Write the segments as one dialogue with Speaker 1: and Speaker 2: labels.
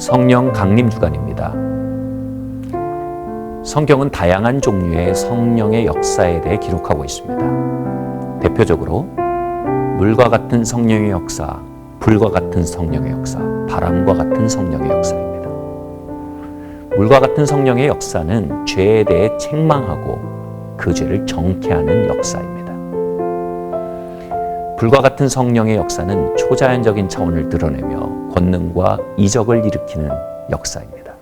Speaker 1: 성령 강림 주간입니다. 성경은 다양한 종류의 성령의 역사에 대해 기록하고 있습니다. 대표적으로 물과 같은 성령의 역사, 불과 같은 성령의 역사, 바람과 같은 성령의 역사입니다. 물과 같은 성령의 역사는 죄에 대해 책망하고 그 죄를 정케하는 역사입니다. 불과 같은 성령의 역사는 초자연적인 차원을 드러내며 권능과 이적을 일으키는 역사입니다.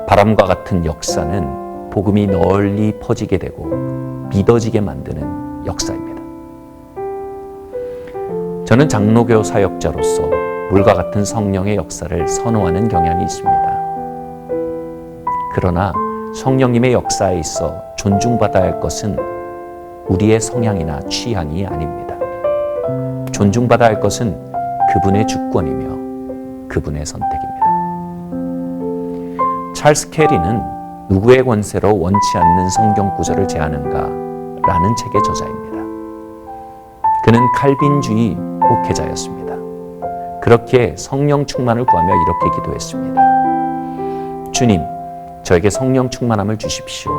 Speaker 1: 바람과 같은 역사는 복음이 널리 퍼지게 되고 믿어지게 만드는 역사입니다. 저는 장로교 사역자로서 물과 같은 성령의 역사를 선호하는 경향이 있습니다. 그러나 성령님의 역사에 있어 존중받아야 할 것은 우리의 성향이나 취향이 아닙니다. 존중받아야 할 것은 그분의 주권이며 그분의 선택입니다. 찰스 캐리는 누구의 권세로 원치 않는 성경 구절을 제하는가 라는 책의 저자입니다. 그는 칼빈주의 목회자였습니다. 그렇게 성령 충만을 구하며 이렇게 기도했습니다. 주님, 저에게 성령 충만함을 주십시오.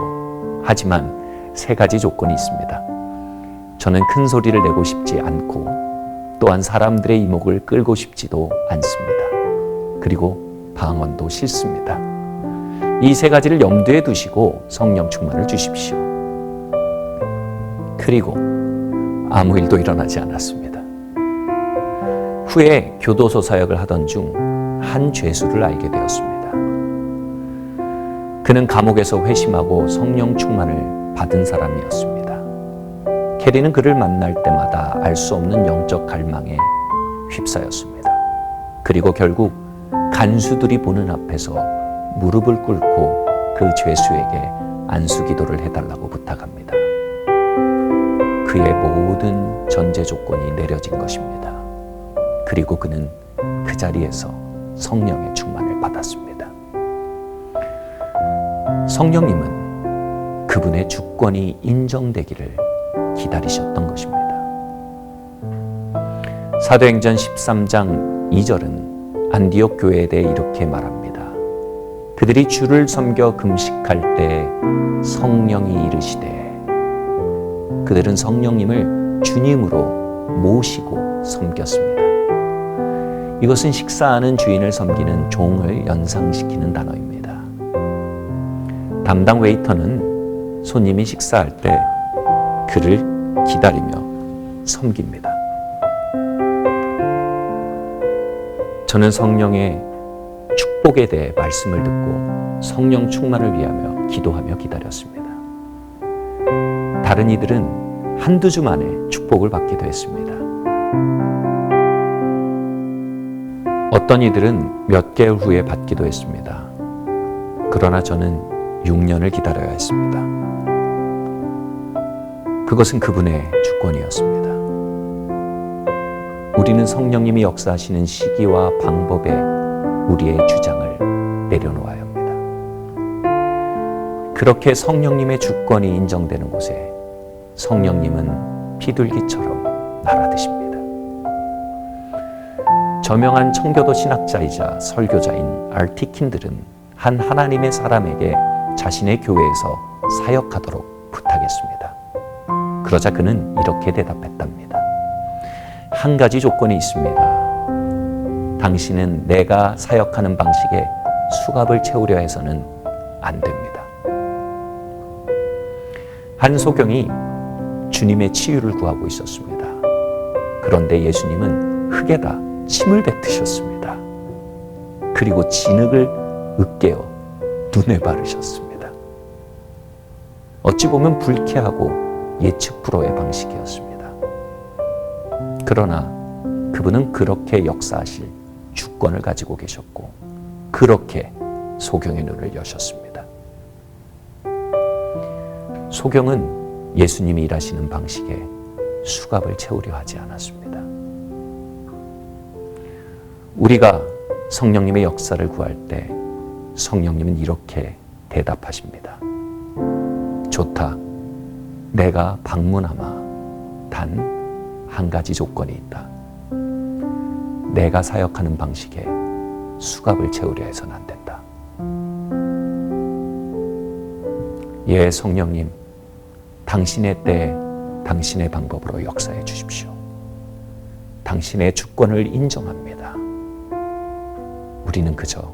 Speaker 1: 하지만 3가지 조건이 있습니다. 저는 큰 소리를 내고 싶지 않고 또한 사람들의 이목을 끌고 싶지도 않습니다. 그리고 방언도 싫습니다. 이 3가지를 염두에 두시고 성령 충만을 주십시오. 그리고 아무 일도 일어나지 않았습니다. 후에 교도소 사역을 하던 중 한 죄수를 알게 되었습니다. 그는 감옥에서 회심하고 성령 충만을 받은 사람이었습니다. 캐리는 그를 만날 때마다 알 수 없는 영적 갈망에 휩싸였습니다. 그리고 결국 간수들이 보는 앞에서 무릎을 꿇고 그 죄수에게 안수 기도를 해달라고 부탁합니다. 그의 모든 전제 조건이 내려진 것입니다. 그리고 그는 그 자리에서 성령의 충만을 받았습니다. 성령님은 그분의 주권이 인정되기를 기다리셨던 것입니다. 사도행전 13장 2절은 안디옥 교회에 대해 이렇게 말합니다. 그들이 주를 섬겨 금식할 때 성령이 이르시되, 그들은 성령님을 주님으로 모시고 섬겼습니다. 이것은 식사하는 주인을 섬기는 종을 연상시키는 단어입니다. 담당 웨이터는 손님이 식사할 때 그를 기다리며 섬깁니다. 저는 성령의 축복에 대해 말씀을 듣고 성령 충만을 위하며 기도하며 기다렸습니다. 다른 이들은 한두 주 만에 축복을 받기도 했습니다. 어떤 이들은 몇 개월 후에 받기도 했습니다. 그러나 저는 6년을 기다려야 했습니다. 그것은 그분의 주권이었습니다. 우리는 성령님이 역사하시는 시기와 방법에 우리의 주장을 내려놓아야 합니다. 그렇게 성령님의 주권이 인정되는 곳에 성령님은 비둘기처럼 날아드십니다. 저명한 청교도 신학자이자 설교자인 알티킨들은 한 하나님의 사람에게 자신의 교회에서 사역하도록 부탁했습니다. 그러자 그는 이렇게 대답했답니다. 한 가지 조건이 있습니다. 당신은 내가 사역하는 방식에 수갑을 채우려 해서는 안 됩니다. 한 소경이 주님의 치유를 구하고 있었습니다. 그런데 예수님은 흙에다 침을 뱉으셨습니다. 그리고 진흙을 으깨어 눈에 바르셨습니다. 어찌 보면 불쾌하고 예측 불허의 방식이었습니다. 그러나 그분은 그렇게 역사하실 주권을 가지고 계셨고 그렇게 소경의 눈을 여셨습니다. 소경은 예수님이 일하시는 방식에 수갑을 채우려 하지 않았습니다. 우리가 성령님의 역사를 구할 때 성령님은 이렇게 대답하십니다. 좋다. 내가 방문하마. 단 한 가지 조건이 있다. 내가 사역하는 방식에 수갑을 채우려 해서는 안 된다. 예, 성령님, 당신의 때, 당신의 방법으로 역사해 주십시오. 당신의 주권을 인정합니다. 우리는 그저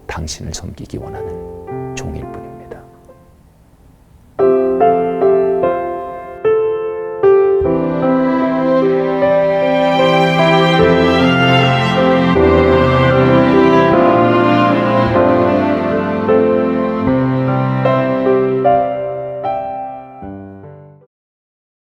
Speaker 1: 당신을 섬기기 원하는 종일 뿐입니다.